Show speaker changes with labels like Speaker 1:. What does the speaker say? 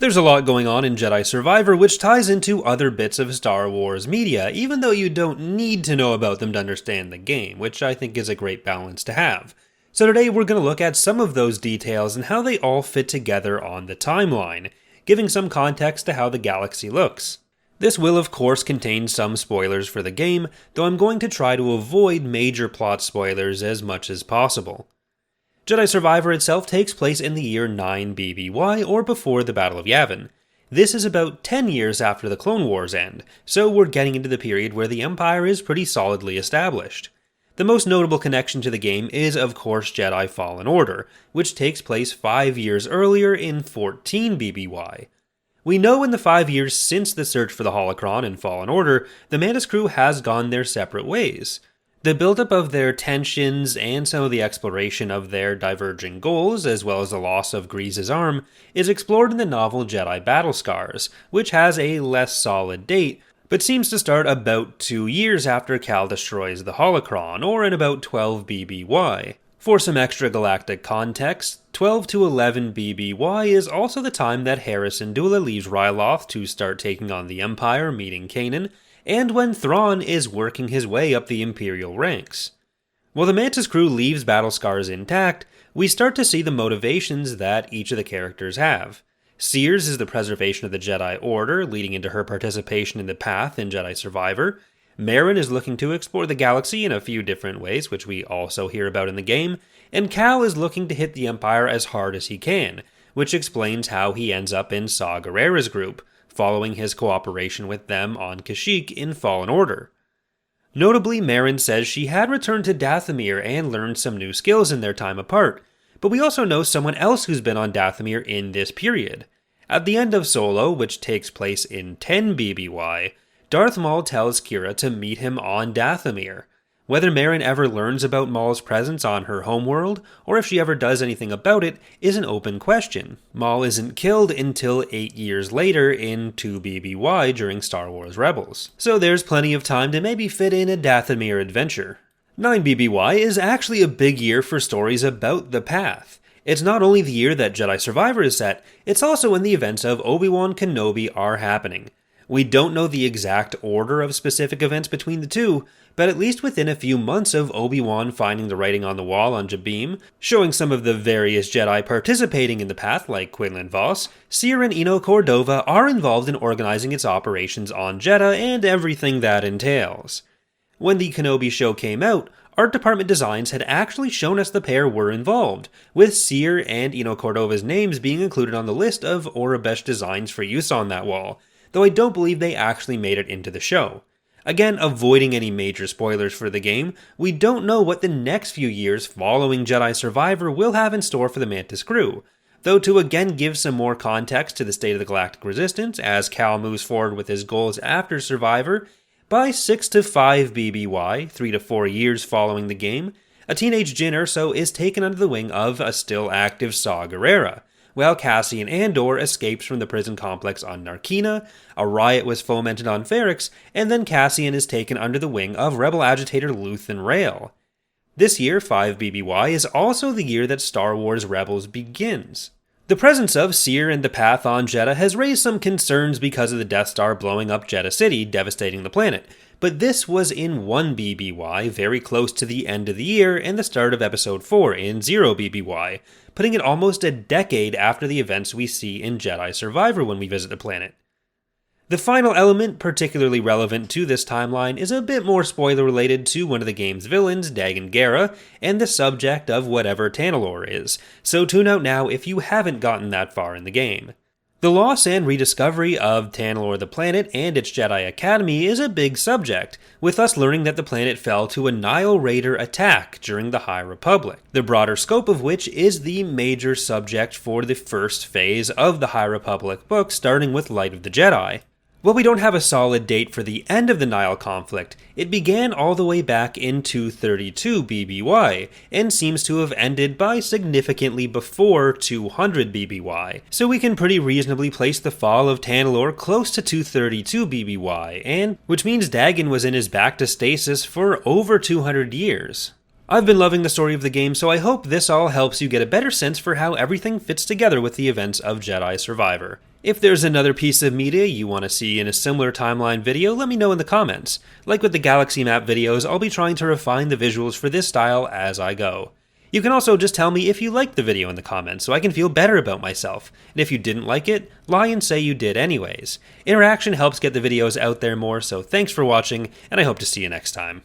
Speaker 1: There's a lot going on in Jedi Survivor which ties into other bits of Star Wars media, even though you don't need to know about them to understand the game, which I think is a great balance to have. So today we're going to look at some of those details and how they all fit together on the timeline, giving some context to how the galaxy looks. This will of course contain some spoilers for the game, though I'm going to try to avoid major plot spoilers as much as possible. Jedi Survivor itself takes place in the year 9 BBY, or before the Battle of Yavin. This is about 10 years after the Clone Wars end, so we're getting into the period where the Empire is pretty solidly established. The most notable connection to the game is of course Jedi Fallen Order, which takes place 5 years earlier in 14 BBY. We know in the 5 years since the search for the Holocron in Fallen Order, the Mantis crew has gone their separate ways. The buildup of their tensions and some of the exploration of their diverging goals, as well as the loss of Grease's arm, is explored in the novel Jedi Battle Scars, which has a less solid date, but seems to start about 2 years after Cal destroys the Holocron, or in about 12 BBY. For some extra galactic context, 12 to 11 BBY is also the time that Hera Syndulla leaves Ryloth to start taking on the Empire, meeting Kanan, and when Thrawn is working his way up the Imperial ranks. While the Mantis crew leaves Battle Scars intact, we start to see the motivations that each of the characters have. Sears is the preservation of the Jedi Order, leading into her participation in the Path in Jedi Survivor. Merrin is looking to explore the galaxy in a few different ways, which we also hear about in the game, and Cal is looking to hit the Empire as hard as he can, which explains how he ends up in Saw Gerrera's group, following his cooperation with them on Kashyyyk in Fallen Order. Notably, Merrin says she had returned to Dathomir and learned some new skills in their time apart, but we also know someone else who's been on Dathomir in this period. At the end of Solo, which takes place in 10 BBY, Darth Maul tells Kira to meet him on Dathomir. Whether Merrin ever learns about Maul's presence on her homeworld, or if she ever does anything about it, is an open question. Maul isn't killed until 8 years later in 2 BBY during Star Wars Rebels, so there's plenty of time to maybe fit in a Dathomir adventure. 9 BBY is actually a big year for stories about the Path. It's not only the year that Jedi Survivor is set, it's also when the events of Obi-Wan Kenobi are happening. We don't know the exact order of specific events between the two, but at least within a few months of Obi-Wan finding the writing on the wall on Jabiim, showing some of the various Jedi participating in the Path like Quinlan Vos, Cere and Eno Cordova are involved in organizing its operations on Jedha and everything that entails. When the Kenobi show came out, Art Department Designs had actually shown us the pair were involved, with Cere and Eno Cordova's names being included on the list of Aurebesh designs for use on that wall, though I don't believe they actually made it into the show. Again, avoiding any major spoilers for the game, we don't know what the next few years following Jedi Survivor will have in store for the Mantis crew, though to again give some more context to the state of the Galactic Resistance as Cal moves forward with his goals after Survivor, by 6 to 5 BBY, 3 to 4 years following the game, a teenage Jyn Erso is taken under the wing of a still active Saw Gerrera, while Cassian Andor escapes from the prison complex on Narkina, a riot was fomented on Ferrix, and then Cassian is taken under the wing of rebel agitator Luthen Rael. This year, 5 BBY, is also the year that Star Wars Rebels begins. The presence of Cere and the Path on Jedha has raised some concerns because of the Death Star blowing up Jedha City, devastating the planet, but this was in 1 BBY, very close to the end of the year and the start of Episode 4 in 0 BBY, putting it almost a decade after the events we see in Jedi Survivor when we visit the planet. The final element particularly relevant to this timeline is a bit more spoiler-related to one of the game's villains, Dagan Gera, and the subject of whatever Tanalorr is, so tune out now if you haven't gotten that far in the game. The loss and rediscovery of Tanalorr the planet and its Jedi Academy is a big subject, with us learning that the planet fell to a Nihil Raider attack during the High Republic, the broader scope of which is the major subject for the first phase of the High Republic book, starting with Light of the Jedi. While we don't have a solid date for the end of the Nihil conflict, it began all the way back in 232 BBY, and seems to have ended by significantly before 200 BBY, so we can pretty reasonably place the fall of Tanalorr close to 232 BBY, and which means Dagan was in his back to stasis for over 200 years. I've been loving the story of the game, so I hope this all helps you get a better sense for how everything fits together with the events of Jedi Survivor. If there's another piece of media you want to see in a similar timeline video, let me know in the comments. Like with the galaxy map videos, I'll be trying to refine the visuals for this style as I go. You can also just tell me if you liked the video in the comments so I can feel better about myself, and if you didn't like it, lie and say you did anyways. Interaction helps get the videos out there more, so thanks for watching, and I hope to see you next time.